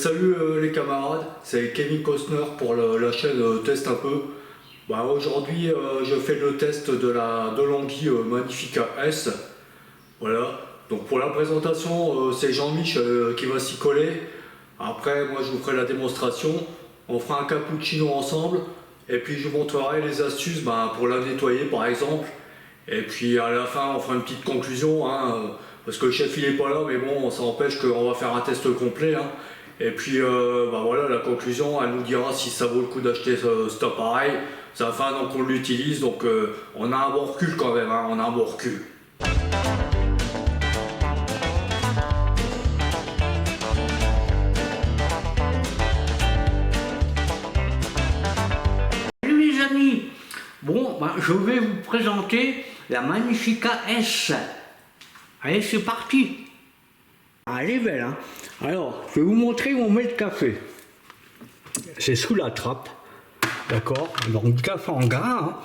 Salut les camarades, c'est Kevin Costner pour la chaîne Test un peu. Aujourd'hui je fais le test de la DeLonghi Magnifica S. Voilà, donc pour la présentation c'est Jean-Mich qui va s'y coller. Après moi je vous ferai la démonstration, on fera un cappuccino ensemble. Et puis je vous montrerai les astuces pour la nettoyer par exemple. Et puis à la fin on fera une petite conclusion parce que le chef il est pas là, mais bon ça empêche qu'on va faire un test complet Et puis voilà, la conclusion elle nous dira si ça vaut le coup d'acheter cet appareil. Ça fait un an qu'on l'utilise, donc on a un bon recul quand même, on a un bon recul. Salut les amis, bon je vais vous présenter la Magnifica S. Allez, c'est parti. Elle est belle, hein. Alors, je vais vous montrer où on met le café. C'est sous la trappe, d'accord. Donc du café en grain.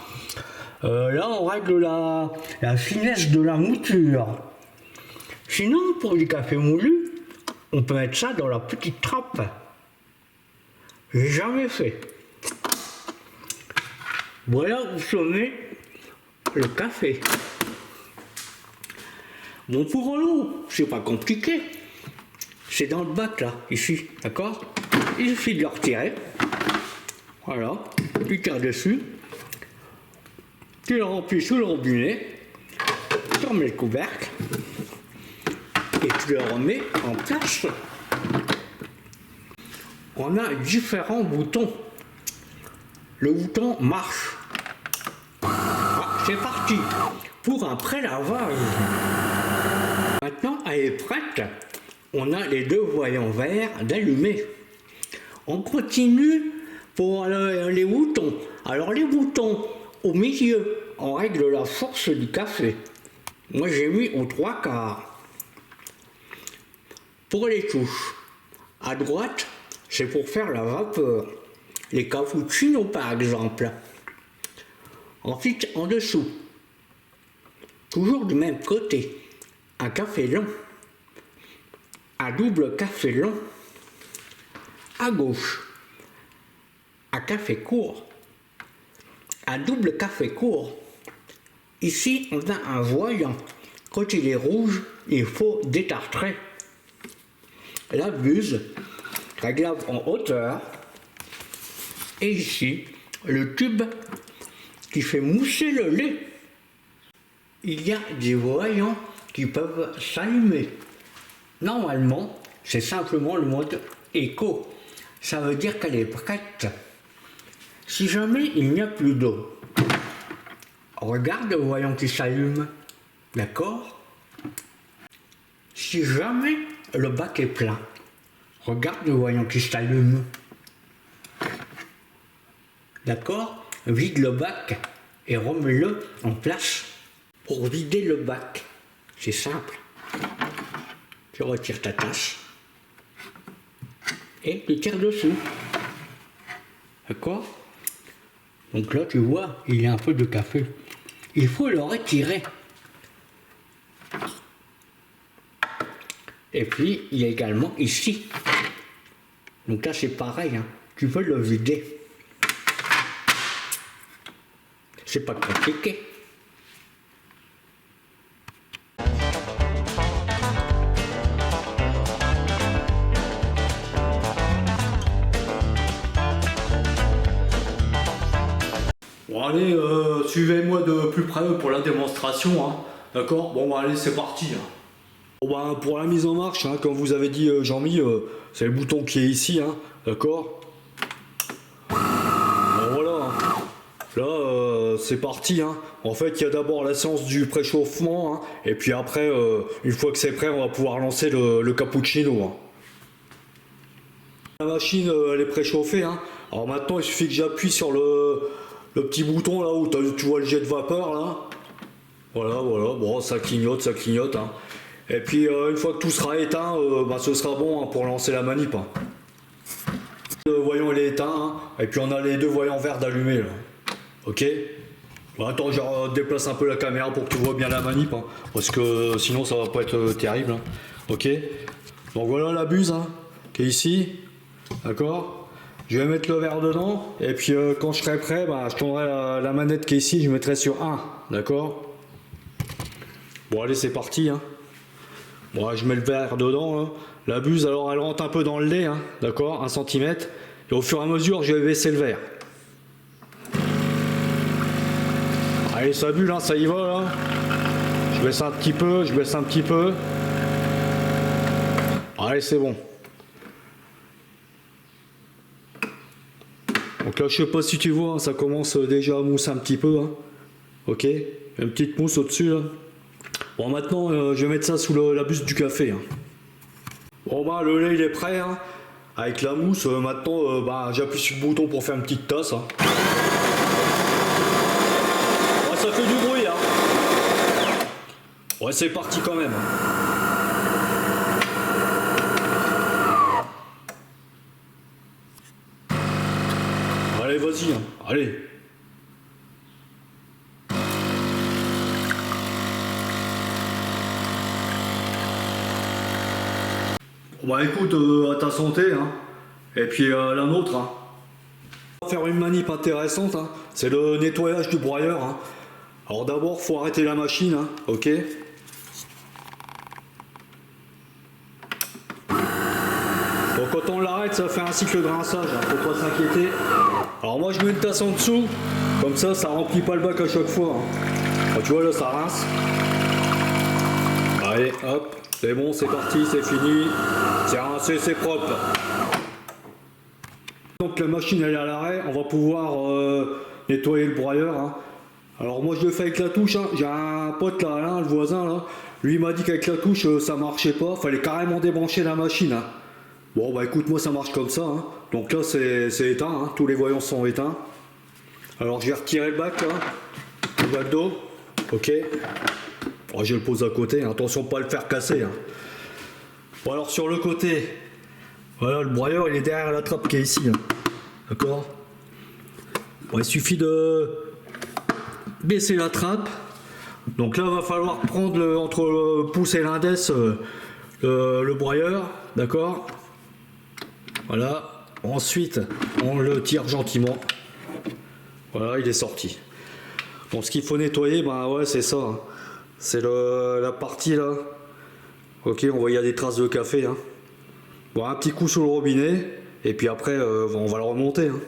Là, on règle la finesse de la mouture. Sinon, pour du café moulu, on peut mettre ça dans la petite trappe. J'ai jamais fait. Voilà où se met le café. Bon, pour l'eau, c'est pas compliqué. C'est dans le bac là, ici, d'accord? Il suffit de le retirer. Voilà, tu tires dessus. Tu le remplis sous le robinet. Tu remets le couvercle. Et tu le remets en place. On a différents boutons. Le bouton marche. C'est parti pour un pré-lavage. Maintenant, elle est prête. On a les deux voyants verts d'allumer. On continue pour les boutons. Alors les boutons au milieu, on règle la force du café. Moi j'ai mis aux 3/4. Pour les touches, à droite, c'est pour faire la vapeur. Les cappuccinos par exemple. Ensuite, en dessous, toujours du même côté, un café long, un double café long, à gauche, un café court, un double café court. Ici, on a un voyant. Quand il est rouge, il faut détartrer. La buse, réglable en hauteur. Et ici, le tube qui fait mousser le lait. Il y a des voyants qui peuvent s'allumer. Normalement, c'est simplement le mode éco. Ça veut dire qu'elle est prête. Si jamais il n'y a plus d'eau, regarde le voyant qui s'allume. D'accord? Si jamais le bac est plein, regarde le voyant qui s'allume. D'accord? Vide le bac et remets-le en place. Pour vider le bac, c'est simple. Tu retires ta tasse et tu tires dessus. D'accord? Donc là, tu vois, il y a un peu de café. Il faut le retirer. Et puis, il y a également ici. Donc là, c'est pareil, tu peux le vider. C'est pas compliqué. Bon allez, suivez-moi de plus près pour la démonstration, d'accord? Bon allez, c'est parti. Bon, pour la mise en marche, comme vous avez dit Jean-Mi, c'est le bouton qui est ici, d'accord? Bon, voilà, là c'est parti. En fait, il y a d'abord la séance du préchauffement, et puis après, une fois que c'est prêt, on va pouvoir lancer le cappuccino. La machine, elle est préchauffée. Alors maintenant, il suffit que j'appuie sur le petit bouton là où tu vois le jet de vapeur là. Voilà, bon, ça clignote. Et puis une fois que tout sera éteint, ce sera bon pour lancer la manip. Le voyant il est éteint, et puis on a les deux voyants verts d'allumés là. Ok. Bon, attends, je déplace un peu la caméra pour que tu vois bien la manip, parce que sinon ça va pas être terrible. Ok. Donc voilà la buse qui est ici. D'accord? Je vais mettre le verre dedans, et puis quand je serai prêt, bah, je tournerai la manette qui est ici, je mettrai sur 1. D'accord? Bon, allez, c'est parti. Hein. Bon, je mets le verre dedans. Hein. La buse, alors, elle rentre un peu dans le lait, hein, d'accord? 1 cm. Et au fur et à mesure, je vais baisser le verre. Allez, ça bulle, hein, ça y va, là. Je baisse un petit peu, je baisse un petit peu. Allez, c'est bon. Donc là, je sais pas si tu vois, hein, ça commence déjà à mousser un petit peu. Hein. Ok, une petite mousse au-dessus, là. Bon, maintenant, je vais mettre ça sous la buse du café. Hein. Bon, bah, le lait, il est prêt. Hein. Avec la mousse, maintenant, bah, j'appuie sur le bouton pour faire une petite tasse. Hein. Ouais, ça fait du bruit. Hein. Ouais, c'est parti quand même. Allez, vas-y. Hein. Allez. Bon, bah écoute, à ta santé, hein. Et puis la nôtre. Hein. On va faire une manip intéressante, hein. C'est le nettoyage du broyeur. Hein. Alors d'abord, faut arrêter la machine, hein. Ok. Bon, quand on l'arrête, ça fait un cycle de rinçage, hein. Faut pas s'inquiéter. Alors moi, je mets une tasse en dessous, comme ça remplit pas le bac à chaque fois. Hein. Alors, tu vois là, ça rince. Allez, hop. C'est bon, c'est parti, c'est fini. C'est rincé, c'est propre. Donc la machine elle est à l'arrêt, on va pouvoir nettoyer le broyeur. Hein. Alors moi je le fais avec la touche. Hein. J'ai un pote là, Alain, le voisin là. Lui il m'a dit qu'avec la touche ça marchait pas. Fallait carrément débrancher la machine. Hein. Bon bah écoute, moi ça marche comme ça. Hein. Donc là c'est éteint. Hein. Tous les voyants sont éteints. Alors je vais retirer le bac là. Le bac d'eau. Ok. Oh, je le pose à côté, attention pas à le faire casser. Hein. Bon alors sur le côté, voilà le broyeur il est derrière la trappe qui est ici. Hein. D'accord. Bon, il suffit de baisser la trappe. Donc là il va falloir prendre entre le pouce et l'index le broyeur. D'accord. Voilà. Ensuite on le tire gentiment. Voilà, il est sorti. Bon, ce qu'il faut nettoyer, bah ouais c'est ça. Hein. C'est la partie là. Ok, on voit il y a des traces de café. Hein. Bon, un petit coup sur le robinet. Et puis après, on va le remonter. Hein.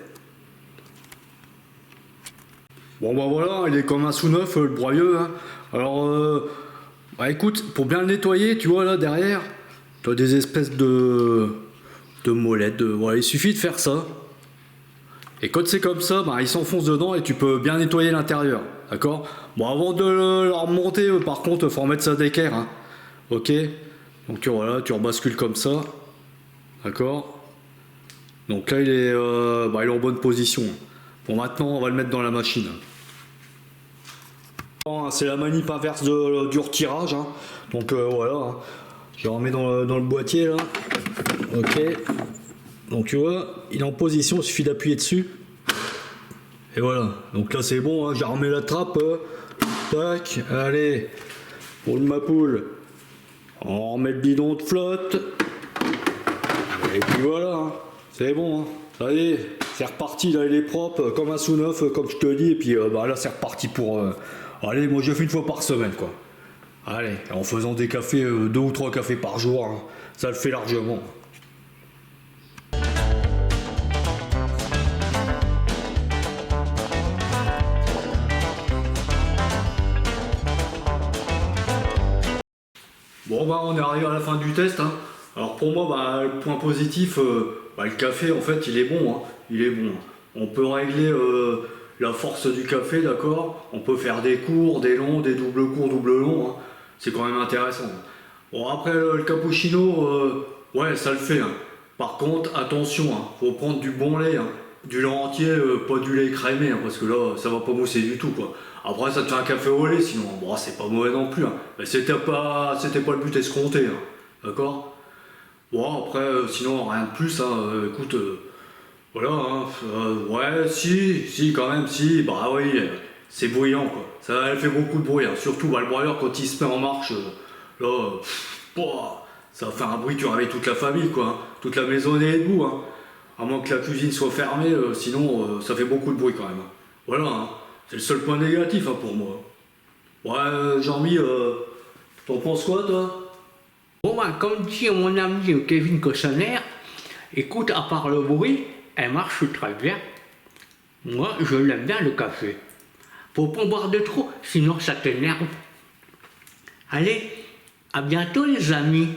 Bon bah voilà, il est comme un sous neuf le broyeux. Hein. Alors, bah écoute, pour bien le nettoyer, tu vois là derrière, tu as des espèces de molettes. Voilà, il suffit de faire ça. Et quand c'est comme ça, bah, il s'enfonce dedans et tu peux bien nettoyer l'intérieur. D'accord. Bon, avant de le remonter, par contre, il faut remettre ça d'équerre. Hein. Ok. Donc voilà, tu rebascules comme ça. D'accord. Donc là, il est en bonne position. Bon, maintenant, on va le mettre dans la machine. C'est la manip inverse du retirage. Hein. Donc voilà. Hein. Je le remets dans le boîtier là. Ok. Donc tu vois, il est en position, il suffit d'appuyer dessus. Et voilà, donc là c'est bon, hein, j'ai remis la trappe. Tac, allez, pour ma poule, on remet le bidon de flotte. Et puis voilà, hein, c'est bon. Hein. Allez, c'est reparti, là il est propre, comme un sous neuf, comme je te dis. Et puis bah, là c'est reparti pour... allez, moi je fais une fois par semaine quoi. Allez, en faisant des cafés, 2 ou 3 cafés par jour, hein, ça le fait largement. Bon bah on est arrivé à la fin du test. Hein. Alors pour moi bah, le point positif, bah, le café en fait il est bon. Hein. Il est bon. On peut régler la force du café, d'accord. On peut faire des courts, des longs, des doubles courts, doubles longs. Hein. C'est quand même intéressant. Bon après le cappuccino, ouais ça le fait. Hein. Par contre attention, hein, faut prendre du bon lait. Hein. Du lait entier, pas du lait écrémé, hein, parce que là ça va pas mousser du tout quoi. Après ça te fait un café au lait sinon, bon, c'est pas mauvais non plus, hein. Mais c'était pas le but escompté, hein. D'accord. Bon après sinon rien de plus, hein. Écoute, voilà, hein. Ouais si quand même, si, bah oui, c'est bruyant quoi, ça elle fait beaucoup de bruit, hein. Surtout bah, le broyeur quand il se met en marche, là, ça va faire un bruit, tu réveilles toute la famille quoi, hein. Toute la maison est debout, hein. À moins que la cuisine soit fermée, sinon ça fait beaucoup de bruit quand même. Voilà, hein. C'est le seul point négatif hein, pour moi. Ouais, Jean-Mi, t'en penses quoi toi? Bon, ben, comme dit mon ami Kevin Costner, écoute, à part le bruit, elle marche très bien. Moi, je l'aime bien le café. Faut pas en boire de trop, sinon ça t'énerve. Allez, à bientôt les amis.